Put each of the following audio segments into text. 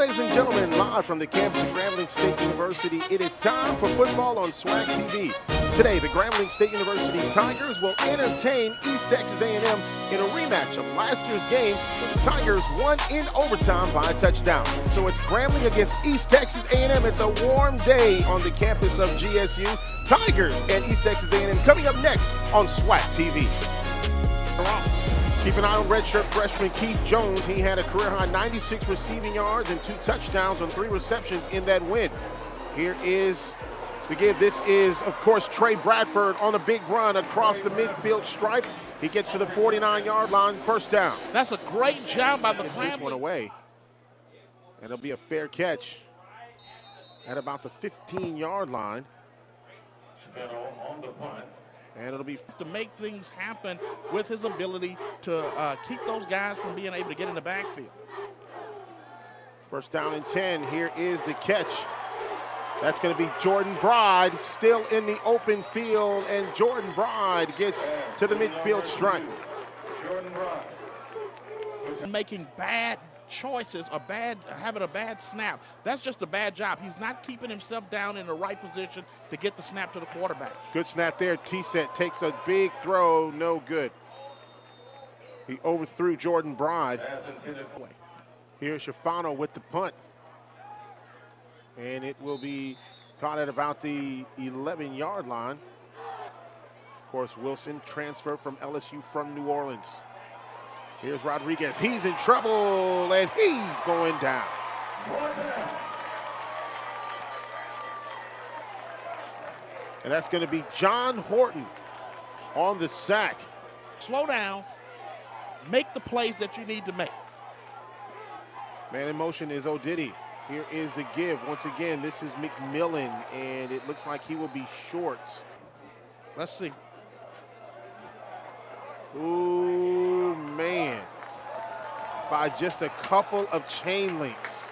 ladies and gentlemen, live from the campus of Grambling State University, it is time for football on SWAC TV. Today, the Grambling State University Tigers will entertain East Texas A&M in a rematch of last year's game where the Tigers won in overtime by a touchdown. So it's Grambling against East Texas A&M. It's a warm day on the campus of GSU. Tigers and East Texas A&M coming up next on SWAC TV. Keep an eye on redshirt freshman Keith Jones. He had a career-high 96 receiving yards and 2 touchdowns on 3 receptions in that win. Here is the give. This is, of course, Trey Bradford on a big run across the midfield stripe. He gets to the 49-yard line, first down. That's a great job by the Grambling. This one away, and it'll be a fair catch at about the 15-yard line. On the punt. And it'll be to make things happen with his ability to keep those guys from being able to get in the backfield. First down and 10. Here is the catch. That's going to be Jordan Bride still in the open field, and Jordan Bride gets to the midfield stripe. Jordan Bride. Making bad choices, having a bad snap. That's just a bad job. He's not keeping himself down in the right position to get the snap to the quarterback. Good snap there. Teasett takes a big throw, no good. He overthrew Jordan Bride. Here's Shafano with the punt. And it will be caught at about the 11-yard line. Of course, Wilson transferred from LSU from New Orleans. Here's Rodriguez. He's in trouble, and he's going down. And that's going to be John Horton on the sack. Slow down. Make the plays that you need to make. Man in motion is O'Diddy. Here is the give. Once again, this is McMillan, and it looks like he will be shorts. Let's see. Ooh, man. By just a couple of chain links.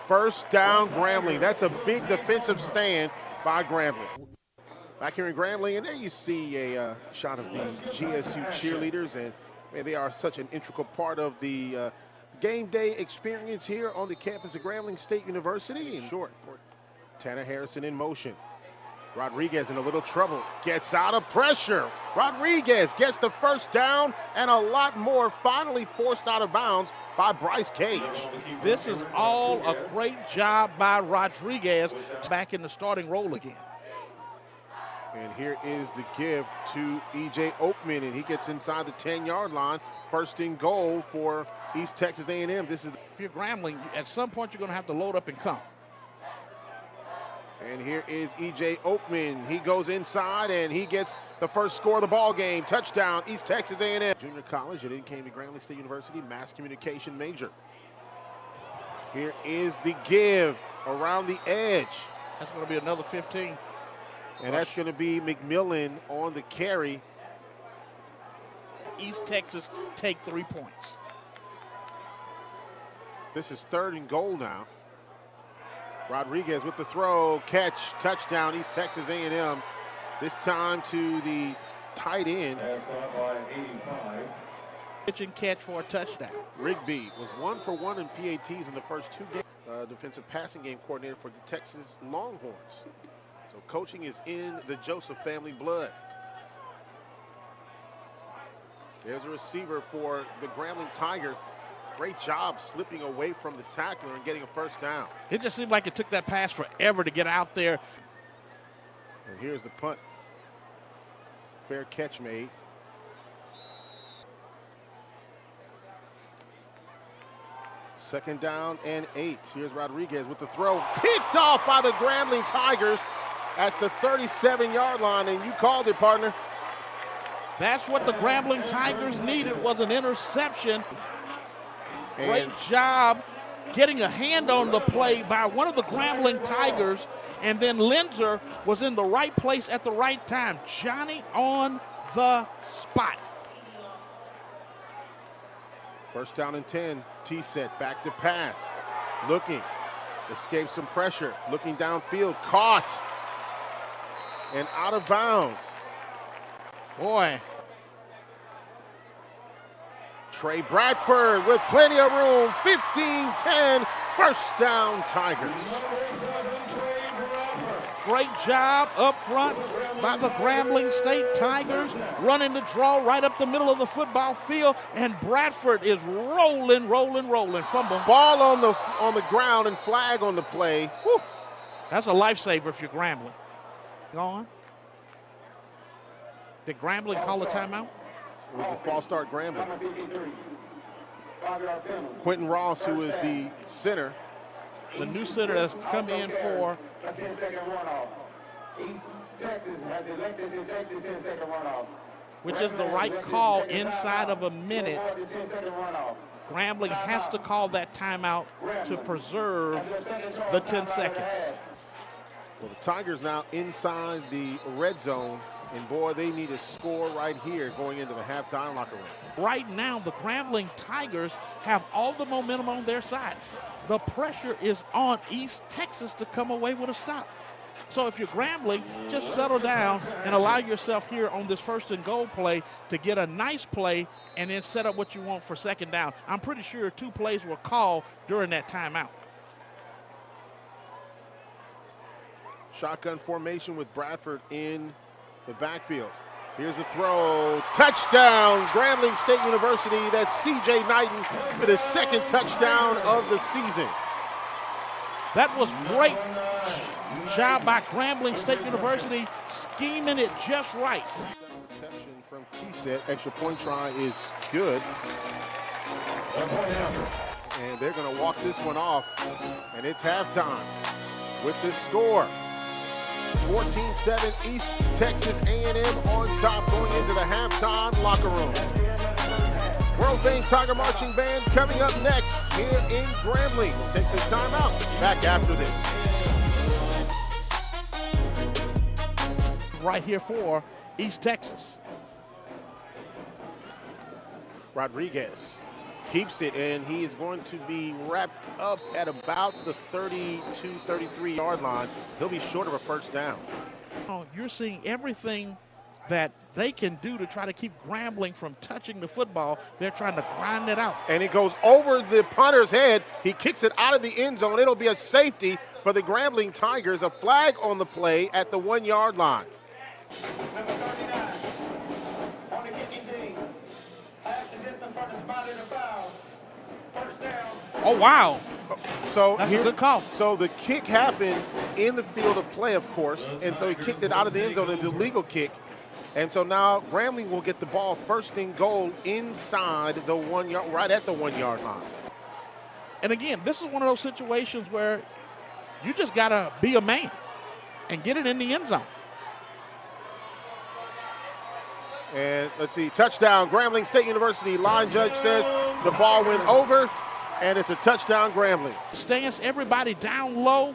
First down, Grambling. That's a big defensive stand by Grambling. Back here in Grambling, and there you see a shot of the GSU cheerleaders, and man, they are such an integral part of the game day experience here on the campus of Grambling State University. And short, Tanner Harrison in motion. Rodriguez in a little trouble, gets out of pressure. Rodriguez gets the first down, and a lot more finally forced out of bounds by Bryce Cage. This is all a great job by Rodriguez, back in the starting role again. And here is the give to E.J. Oakman, and he gets inside the 10-yard line. First and goal for East Texas A&M. This is if you're Grambling, at some point you're going to have to load up and come. And here is E.J. Oakman. He goes inside, and he gets the first score of the ball game. Touchdown, East Texas A&M. Junior college, and then came to Grambling State University, mass communication major. Here is the give around the edge. That's going to be another 15. And that's going to be McMillan on the carry. East Texas take 3 points. This is 3rd and goal now. Rodriguez with the throw, catch, touchdown, East Texas A&M. This time to the tight end. That's caught by 85. Pitch and catch for a touchdown. Rigby was 1 for 1 in PATs in the first 2 games. Defensive passing game coordinator for the Texas Longhorns. So coaching is in the Joseph family blood. There's a receiver for the Grambling Tiger. Great job slipping away from the tackler and getting a first down. It just seemed like it took that pass forever to get out there. And here's the punt. Fair catch made. Second down and 8. Here's Rodriguez with the throw. Tipped off by the Grambling Tigers at the 37-yard line, and you called it, partner. That's what the Grambling Tigers needed, was an interception. Great job getting a hand on the play by one of the Grambling Tigers, and then Linzer was in the right place at the right time. Johnny on the spot. First down and 10. Teasett back to pass. Looking. Escapes some pressure. Looking downfield. Caught. And out of bounds. Boy. Trey Bradford with plenty of room. 15-10 First down, Tigers. Great job up front by the Grambling State Tigers, running the draw right up the middle of the football field, and Bradford is rolling. Fumble. Ball on the ground and flag on the play. Whew. That's a lifesaver if you're Grambling. Go on. Did Grambling call a timeout? It was a false start, Grambling. Quentin Ross, who is the center. The new center that's come in for a 10-second runoff. East Texas has elected to take the 10-second runoff. Which is the right call inside of a minute. Grambling has to call that timeout to preserve the 10 seconds. Well, the Tigers now inside the red zone, and boy, they need a score right here going into the halftime locker room. Right now, the Grambling Tigers have all the momentum on their side. The pressure is on East Texas to come away with a stop. So if you're Grambling, just settle down and allow yourself here on this first and goal play to get a nice play and then set up what you want for second down. I'm pretty sure 2 plays were called during that timeout. Shotgun formation with Bradford in the backfield. Here's a throw. Touchdown, Grambling State University. That's CJ Knighton for the second touchdown of the season. That was great job by Grambling State University, scheming it just right. Interception from Teasett. Extra point try is good. And they're going to walk this one off. And it's halftime with this score. 14-7 East Texas A&M on top going into the halftime locker room. World famed Tiger Marching Band coming up next here in Grambling. We'll take this time out. Back after this. Right here for East Texas. Rodriguez keeps it, and he is going to be wrapped up at about the 32, 33-yard line. He'll be short of a first down. Oh, you're seeing everything that they can do to try to keep Grambling from touching the football. They're trying to grind it out. And it goes over the punter's head. He kicks it out of the end zone. It'll be a safety for the Grambling Tigers. A flag on the play at the 1-yard line. Number 39 on the kicking team. After this, I'm going to spot in a foul. First down. Oh, wow. So That's a good call. So the kick happened in the field of play, of course, and so he kicked it out of the end zone. It's a legal kick. And so now Grambling will get the ball first and goal inside the 1 yard, right at the 1-yard line. And again, this is one of those situations where you just got to be a man and get it in the end zone. And let's see, touchdown, Grambling State University. Line judge says the ball went over, and it's a touchdown, Grambling. Stance everybody down low.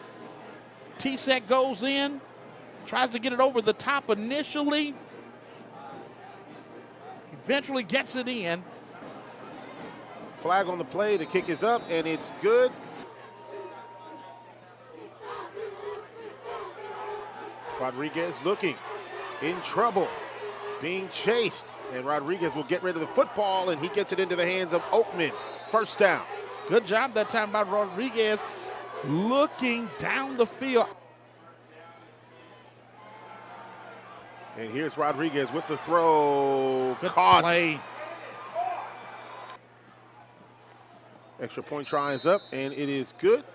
Teasett goes in, tries to get it over the top initially. Eventually gets it in. Flag on the play, the kick is up, and it's good. Rodriguez looking in trouble, being chased, and Rodriguez will get rid of the football, and he gets it into the hands of Oakman. First down. Good job that time by Rodriguez, looking down the field. And here's Rodriguez with the throw. Good Caught. play. Extra point try is up, and it is good.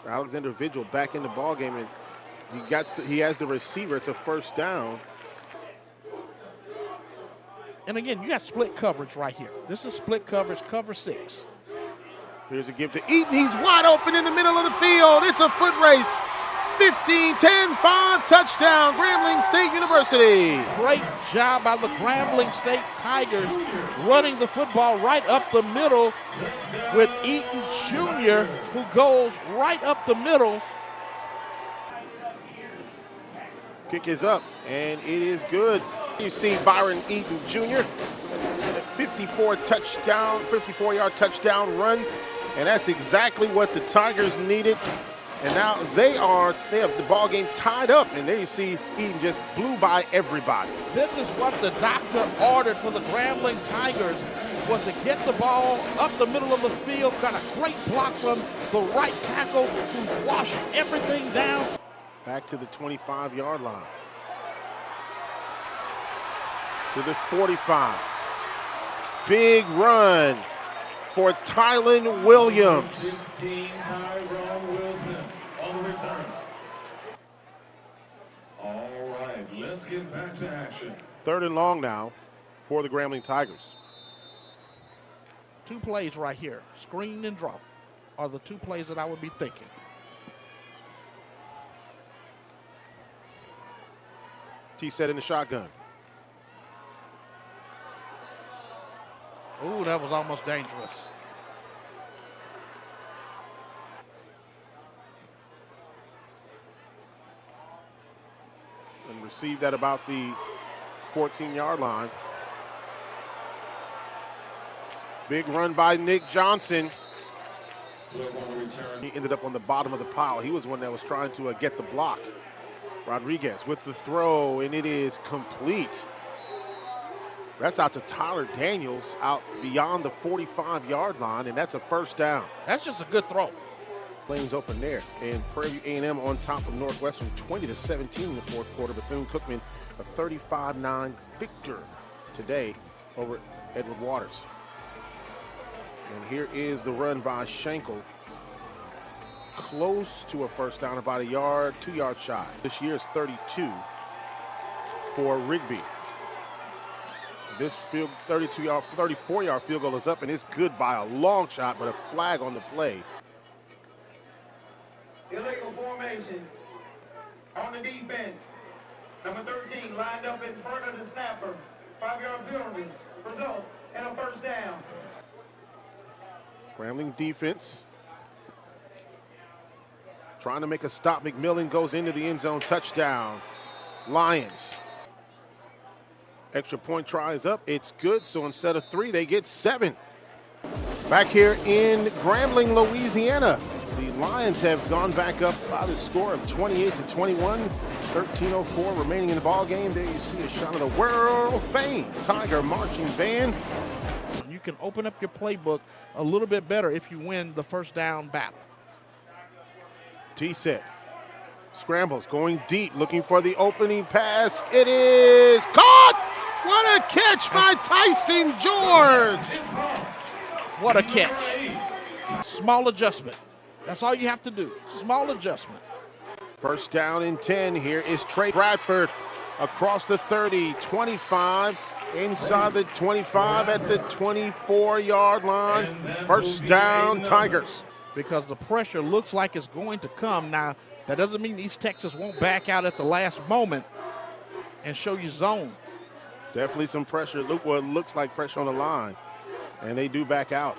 Alexander Vigil back in the ball game, and he has the receiver. It's a first down. And again, you got split coverage right here. This is split coverage, cover 6. Here's a give to Eaton. He's wide open in the middle of the field. It's a foot race. 15, 10, 5, touchdown, Grambling State University. Great job by the Grambling State Tigers running the football right up the middle with Eaton Jr., who goes right up the middle. Kick is up, and it is good. You see Byron Eaton Jr., 54-yard touchdown run, and that's exactly what the Tigers needed. And now they have the ball game tied up, and there you see Eaton just blew by everybody. This is what the doctor ordered for the Grambling Tigers. was to get the ball up the middle of the field, got a great block from the right tackle who washed everything down. Back to the 25-yard line. To the 45. Big run for Tylen Williams. 16, Tyrone Wilson on the return. All right, let's get back to action. 3rd and long now for the Grambling Tigers. 2 plays right here, screen and draw, are the 2 plays that I would be thinking. Teasett in the shotgun. Ooh, that was almost dangerous. And received at about the 14-yard line. Big run by Nick Johnson. He ended up on the bottom of the pile. He was the one that was trying to get the block. Rodriguez with the throw, and it is complete. That's out to Tyler Daniels, out beyond the 45-yard line, and that's a 1st down. That's just a good throw. Lanes open there, and Prairie View A&M on top of Northwestern 20-17 in the 4th quarter. Bethune-Cookman a 35-9 victor today over Edward Waters. And here is the run by Schenkel. Close to a 1st down, about a yard, 2-yard shy. This year is 32 for Rigby. This 34-yard field goal is up, and it's good by a long shot, but a flag on the play. Illegal formation on the defense. Number 13 lined up in front of the snapper. 5-yard penalty. Results in a 1st down. Grambling defense trying to make a stop. McMillan goes into the end zone. Touchdown. Lions. Extra point try is up. It's good. So instead of 3, they get 7. Back here in Grambling, Louisiana, the Lions have gone back up by the score of 28-21. 13:04 remaining in the ball game. There you see a shot of the world-famed Tiger Marching Band. You can open up your playbook a little bit better if you win the 1st down battle. Teasett. Scrambles going deep, looking for the opening pass. It is caught! What a catch by Tyson George! What a catch. Small adjustment. That's all you have to do. Small adjustment. 1st down and 10. Here is Trey Bradford across the 30, 25, inside the 25 at the 24-yard line. 1st down, Tigers. Because the pressure looks like it's going to come. Now, that doesn't mean East Texas won't back out at the last moment and show you zone. Definitely some pressure. Look what looks like pressure on the line. And they do back out.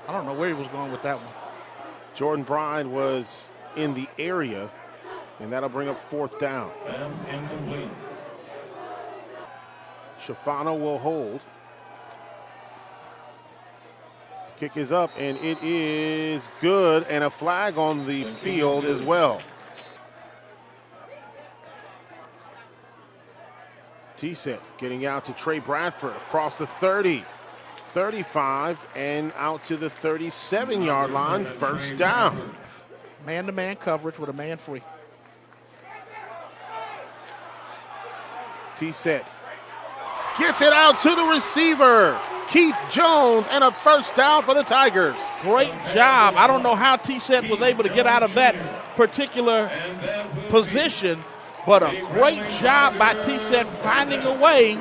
I don't know where he was going with that one. Jordan Bryan was in the area, and that'll bring up 4th down. That's incomplete. Shafano will hold. The kick is up, and it is good, and a flag on the field as well. Teasett getting out to Trey Bradford across the 30, 35, and out to the 37-yard line. 1st down. Man-to-man coverage with a man free. Teasett gets it out to the receiver, Keith Jones, and a 1st down for the Tigers. Great job. I don't know how Teasett was able to get out of that particular position, but a great job by Teasett finding a way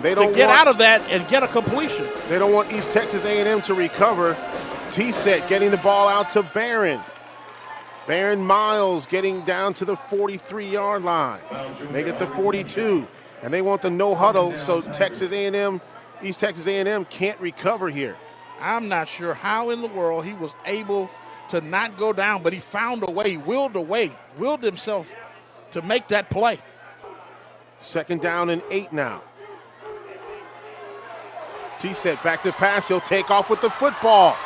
to get out of that and get a completion. They don't want East Texas A&M to recover. Teasett getting the ball out to Barron. Barron Miles getting down to the 43-yard line. They get the 42, and they want the no huddle, so East Texas A&M can't recover here. I'm not sure how in the world he was able to not go down, but he found a way, willed himself to make that play. 2nd down and 8 now. Teasett back to pass. He'll take off with the football.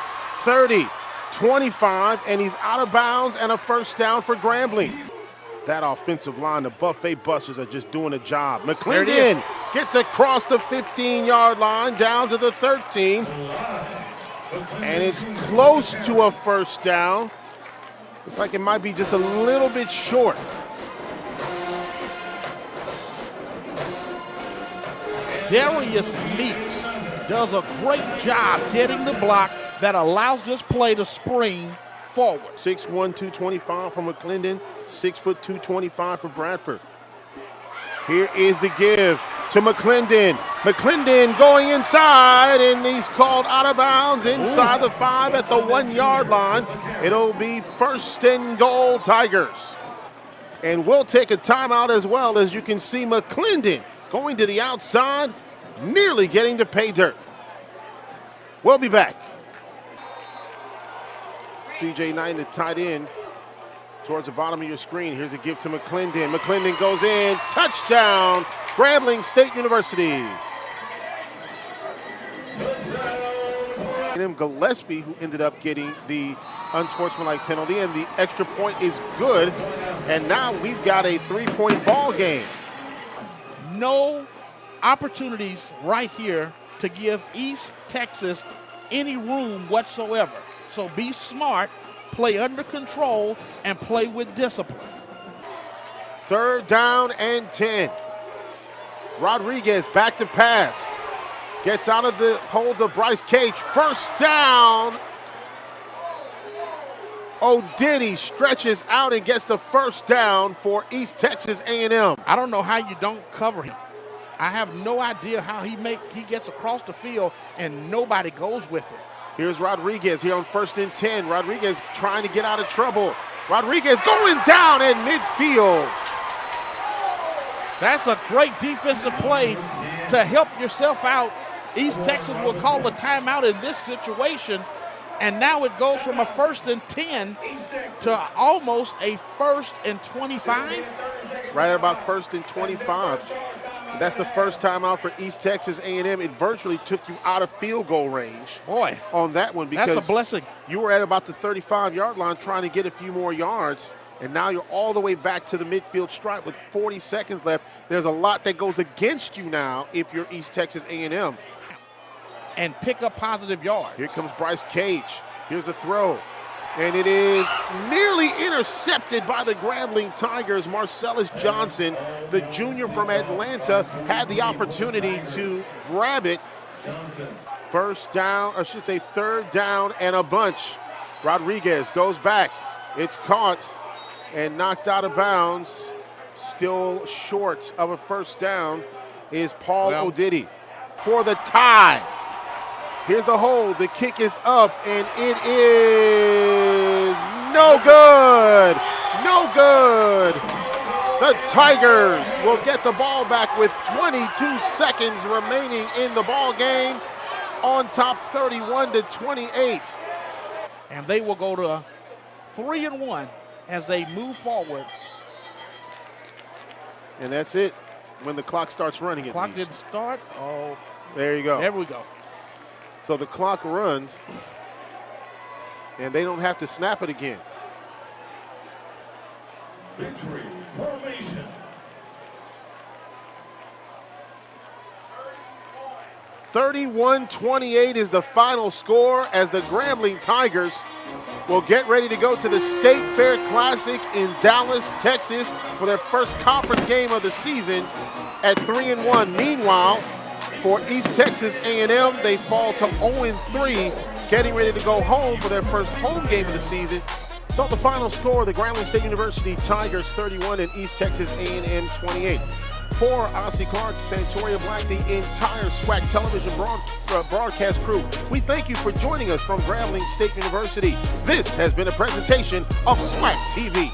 30, 25, and he's out of bounds, and a 1st down for Grambling. That offensive line, the Buffet Busters are just doing a job. McClendon Gets across the 15-yard line down to the 13. And it's close to a first down. Looks like it might be just a little bit short. Darius Meeks does a great job getting the block that allows this play to spring forward. 6'1", 225 for McClendon, 6', 225 for Bradford. Here is the give to McClendon. McClendon going inside, and he's called out of bounds inside the 5 at the 1-yard line. It'll be first and goal, Tigers. And we'll take a timeout as well. As you can see, McClendon going to the outside, nearly getting to pay dirt. We'll be back. CJ Knighton, the tight end, towards the bottom of your screen. Here's a give to McClendon. McClendon goes in. Touchdown, Grambling State University. Gillespie, who ended up getting the unsportsmanlike penalty, and the extra point is good. And now we've got a 3-point ball game. No opportunities right here to give East Texas any room whatsoever. So be smart, play under control, and play with discipline. 3rd down and 10. Rodriguez back to pass. Gets out of the holds of Bryce Cage. First down. O'Diddy stretches out and gets the first down for East Texas A&M. I don't know how you don't cover him. I have no idea how he gets across the field and nobody goes with it. Here's Rodriguez here on 1st and 10. Rodriguez trying to get out of trouble. Rodriguez going down in midfield. That's a great defensive play to help yourself out. East Texas will call the timeout in this situation. And now it goes from a 1st and 10 to almost a 1st and 25. Right at about 1st and 25. That's the first time out for East Texas A&M. It virtually took you out of field goal range. Boy, on that one, because that's a blessing. You were at about the 35-yard line trying to get a few more yards, and now you're all the way back to the midfield stripe with 40 seconds left. There's a lot that goes against you now if you're East Texas A&M. And pick up positive yards. Here comes Bryce Cage. Here's the throw. And it is nearly intercepted by the Grambling Tigers. Marcellus Johnson, the junior from Atlanta, had the opportunity to grab it. First down, or I should say 3rd down and a bunch. Rodriguez goes back. It's caught and knocked out of bounds. Still short of a first down is Paul O'Diddy for the tie. Here's the hold. The kick is up, and it is no good. No good. The Tigers will get the ball back with 22 seconds remaining in the ball game, on top 31-28. And they will go to 3-1 as they move forward. And that's it when the clock starts running. Clock didn't start. Oh, there you go. There we go. So the clock runs, and they don't have to snap it again. Victory formation. 31-28 is the final score as the Grambling Tigers will get ready to go to the State Fair Classic in Dallas, Texas for their first conference game of the season at 3-1. Meanwhile, for East Texas A&M, they fall to 0-3, getting ready to go home for their first home game of the season. So the final score, the Grambling State University Tigers 31 and East Texas A&M 28. For Ossie Clark, Santoria Black, the entire SWAC television broadcast crew, we thank you for joining us from Grambling State University. This has been a presentation of SWAC TV.